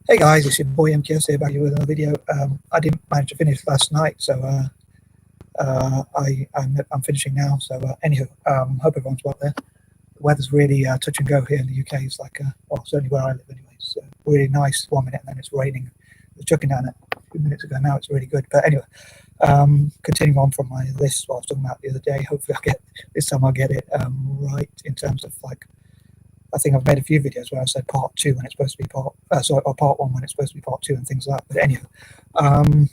Hey guys, it's your boy M.K.S here back here with another video. I didn't manage to finish last night, so I'm finishing now. So anywho, hope everyone's well there. The weather's really touch and go here in the UK. It's like, well, certainly where I live anyway. It's really nice 1 minute and then it's raining. It was chucking down a few minutes ago. Now it's really good. But anyway, continuing on from my list, what I was talking about the other day. Hopefully, this time I'll get it right in terms of like. I think I've made a few videos where I said part two when it's supposed to be or part one when it's supposed to be part two and things like that. But anyway, I can't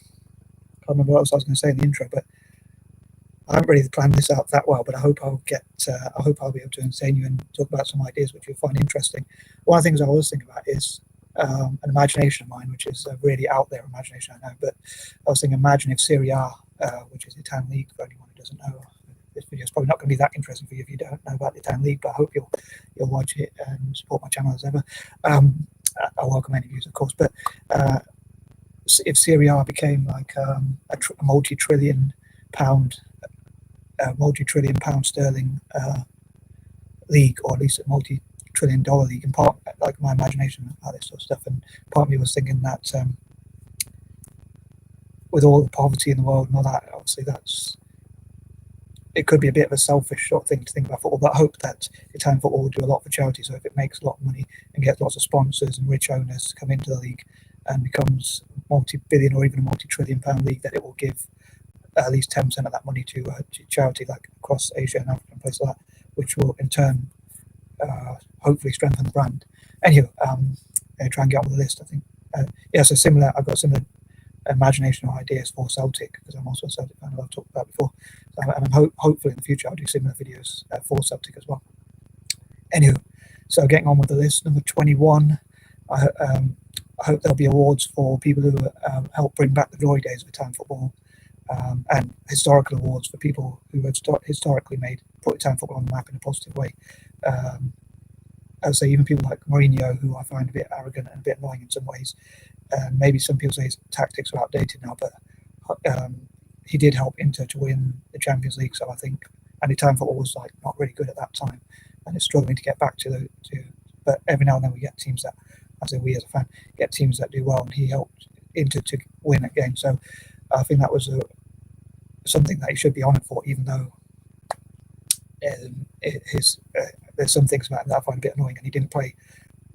remember what else I was going to say in the intro, but I haven't really planned this out that well. But I hope I'll be able to entertain you and talk about some ideas which you'll find interesting. One of the things I was thinking about is an imagination of mine, which is a really out there imagination, I know. But I was thinking, imagine if Serie A, which is the Italian league, for anyone who doesn't know. This video is probably not going to be that interesting for you if you don't know about the Italian league, but I hope you'll watch it and support my channel as ever. I welcome any views, of course, but if Serie A became like a multi-trillion pound sterling league, or at least a multi-trillion dollar league, and part like my imagination about this sort of stuff, and part of me was thinking that with all the poverty in the world and all that, obviously it could be a bit of a selfish sort of thing to think about football, but I hope that Italian football will do a lot for charity. So if it makes a lot of money and gets lots of sponsors and rich owners to come into the league and becomes multi-billion or even a multi-trillion pound league, that it will give at least 10% of that money to charity, like across Asia and Africa and places like that, which will in turn hopefully strengthen the brand. Anyway, try and get on with the list, I think. So similar, I've got similar imagination or ideas for Celtic, because I'm also a Celtic fan, as I've talked about before. And I'm hopefully in the future I'll do similar videos for Celtic as well. Anyway, so getting on with the list, number 21. I hope there'll be awards for people who help bring back the glory days of Italian football, and historical awards for people who had historically put Italian football on the map in a positive way. I would say even people like Mourinho, who I find a bit arrogant and a bit annoying in some ways. Maybe some people say his tactics are outdated now, but he did help Inter to win the Champions League. So I think, and Italian football was like not really good at that time, and it's struggling to get back to. But every now and then we get teams that, I say we as a fan, get teams that do well, and he helped Inter to win that game. So I think that was something that he should be honoured for, even though there's some things about him that I find a bit annoying, and he didn't play.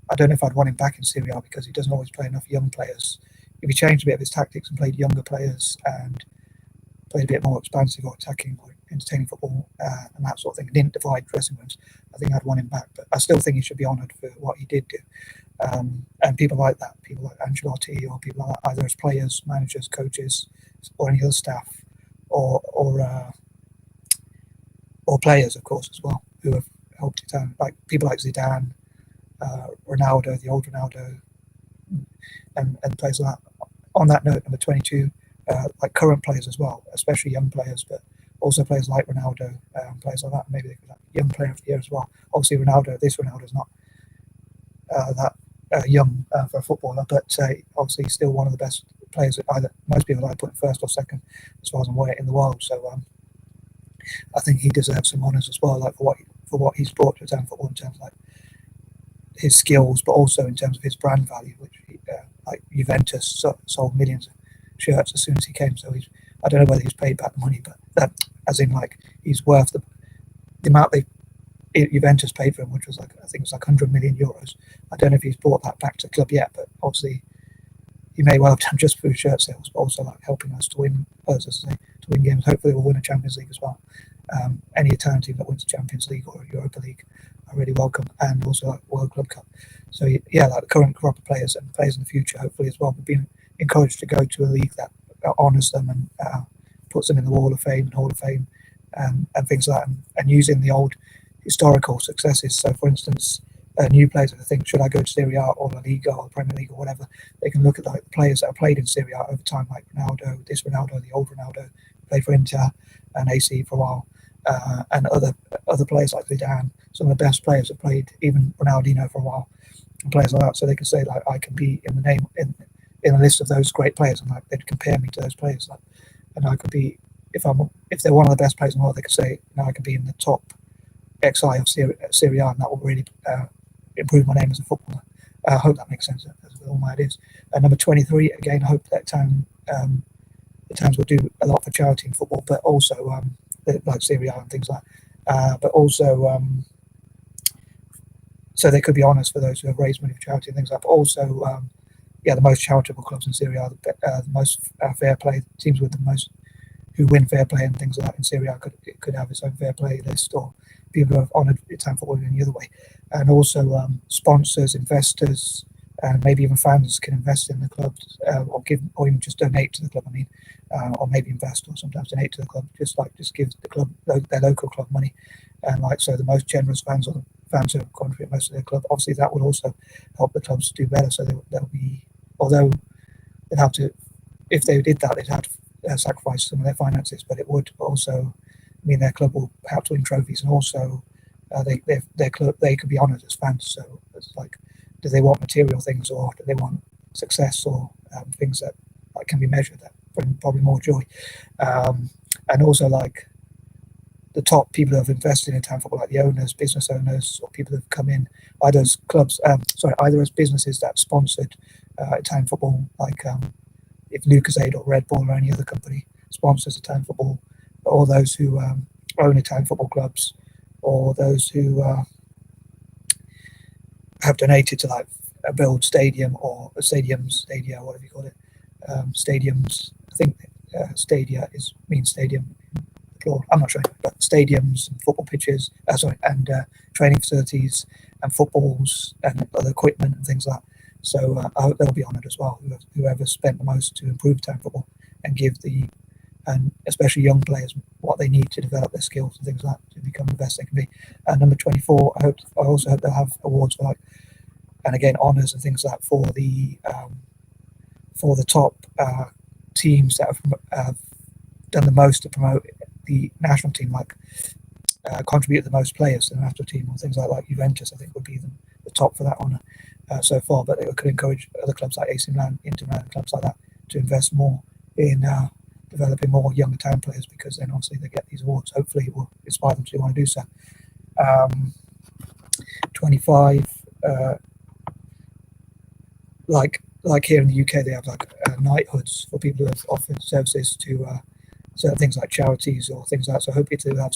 I don't know if I'd want him back in Serie A because he doesn't always play enough young players. If he changed a bit of his tactics and played younger players and played a bit more expansive or attacking or entertaining football and that sort of thing, and didn't divide dressing rooms, I think I'd want him back. But I still think he should be honoured for what he did do. And people like that, people like Ancelotti, or people like that, either as players, managers, coaches, or any other staff, or players, of course, as well, who have helped Italian, like people like Zidane, Ronaldo, the old Ronaldo, and players like that. On that note, number 22, like current players as well, especially young players, but also players like Ronaldo, players like that. Maybe they could have young player of the year as well. Obviously, this Ronaldo is not that young for a footballer, but obviously he's still one of the best players. Either most people like put first or second, as far as I'm aware, in the world. So I think he deserves some honours as well, like for what he's brought to Italian football in terms of like his skills, but also in terms of his brand value, which like Juventus sold millions of shirts as soon as he came. So I don't know whether he's paid back the money, but that, as in like he's worth the amount Juventus paid for him, which was like, I think it's like 100 million euros. I don't know if he's brought that back to the club yet, but obviously he may well have done just through shirt sales, but also like helping us to win games. Hopefully we'll win a Champions League as well. Any Italian team that wins the Champions League or Europa League, I really welcome, and also like World Club Cup. So yeah, like the current crop of players and players in the future, hopefully as well, have been encouraged to go to a league that honours them and puts them in the Wall of Fame and Hall of Fame, and things like that, and using the old historical successes. So for instance, new players that think, should I go to Serie A or La Liga or Premier League or whatever, they can look at like the players that have played in Serie A over time, like Ronaldo, the old Ronaldo, played for Inter and AC for a while, and other players like Zidane. Some of the best players have played, even Ronaldinho for a while, and players like that. So they can say like, I can be in the name in a list of those great players, and like they'd compare me to those players, like, and I could be, if they're one of the best players in the world, they could say, I could be in the top XI of Serie A, and that will really improve my name as a footballer. I hope that makes sense as well. with all my ideas. And number 23, again, I hope that the Towns will do a lot for charity in football, but also like Serie A and things like that. But also, so there could be honours for those who have raised money for charity and things like that. But also, the most charitable clubs in Serie A, the most fair play teams with the most who win fair play and things like that in Serie A could have its own fair play list, or people who have honoured Italian football in any other way. And also sponsors, investors, and maybe even fans can invest in the club, or give, or even just donate to the club. I mean, or maybe invest, or sometimes donate to the club. Just give the club, their local club, money, and so the most generous fans, or the fans who contribute most of their club. Obviously, that will also help the clubs do better. So they'll be, although they'd have to, if they did that, they'd have to sacrifice some of their finances, but it would also mean their club will have to win trophies, and also their club, they could be honoured as fans. So it's like, do they want material things, or do they want success, or things that can be measured, that bring probably more joy? And also the top people who have invested in Italian football, like the owners, business owners, or people who have come in either as clubs, either as businesses that sponsored Italian football, if Lucozade or Red Bull or any other company sponsors Italian football, or those who own Italian football clubs, or those who have donated to build stadium or stadia, whatever you call it, stadiums. I think stadia means stadium in plural. I'm not sure, but stadiums and football pitches, and training facilities and footballs and other equipment and things like that. So I hope they'll be honoured as well, whoever spent the most to improve Italian football and give and especially young players, what they need to develop their skills and things like that to become the best they can be. And number 24, I also hope they'll have awards for and again, honours and things like that for the top teams that have done the most to promote the national team, contribute the most players to the national team, or things like Juventus, I think, would be the top for that honour so far. But it could encourage other clubs like AC Milan, Inter Milan, clubs like that to invest more in developing more young Italian players, because then obviously they get these awards. Hopefully it will inspire them to want to do so. 25, like here in the UK, they have knighthoods for people who have offered services to certain things like charities or things like that. So hopefully to have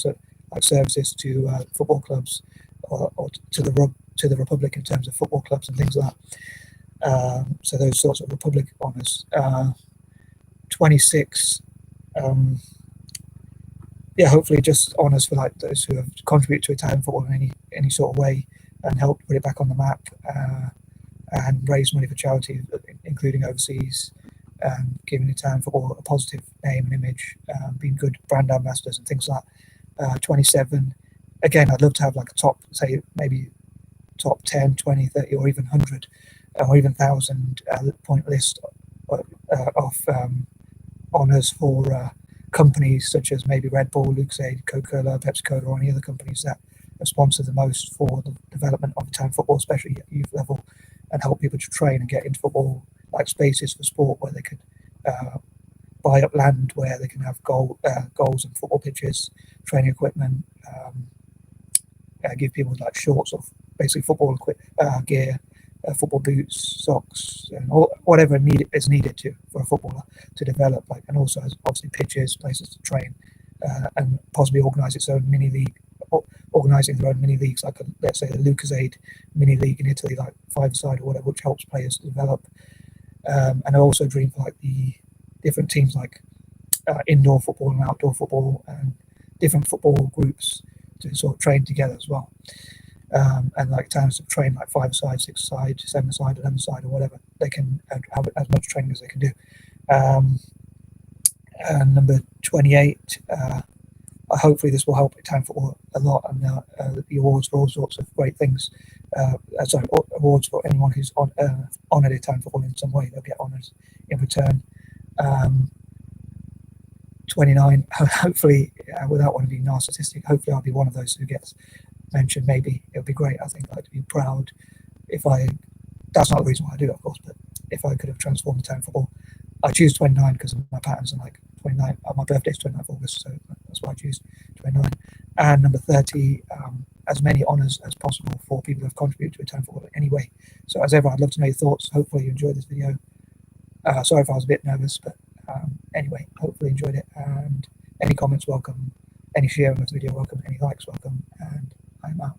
services to football clubs, or to the Republic in terms of football clubs and things like that. So those sorts of Republic honours. 26, hopefully just honours for those who have contributed to Italian football in any sort of way and helped put it back on the map, and raise money for charity, including overseas, giving Italian football a positive name and image, being good brand ambassadors and things like that. 27, again, I'd love to have a top, say maybe top 10, 20, 30, or even 100, or even 1,000 point list of honours for companies such as maybe Red Bull, Lucozade, Coca-Cola, Pepsi-Cola, or any other companies that have sponsored the most for the development of Italian football, especially at youth level, and help people to train and get into football, spaces for sport where they could buy up land where they can have goals and football pitches, training equipment, give people shorts of basically football gear, football boots, socks, and whatever is needed for a footballer to develop, and also obviously pitches, places to train, and possibly organise its own mini league, organising their own mini leagues, let's say the Lucozade mini league in Italy, 5-a-side or whatever, which helps players to develop. And I also dream for the different teams, indoor football and outdoor football, and different football groups to sort of train together as well. And towns to train 5-a-side, 6-a-side, 7-a-side, 11-a-side, or whatever. They can have as much training as they can do. And number 28, hopefully this will help Italian football a lot, and the awards for all sorts of great things. Awards for anyone who's honoured Italian football in some way, they'll get honoured in return. 29, hopefully, without wanting to be narcissistic, hopefully I'll be one of those who gets mentioned. Maybe it would be great. I think I'd be proud that's not the reason why I do it, of course, but if I could have transformed Italian football. I choose 29 because of my patterns, and 29, my birthday is 29th August, so that's why I choose 29. And number 30, as many honours as possible for people who have contributed to Italian football in any way. So as ever, I'd love to know your thoughts. Hopefully you enjoyed this video. Sorry if I was a bit nervous, but anyway, hopefully you enjoyed it. And any comments welcome, any sharing of the video welcome, any likes welcome, and I'm out.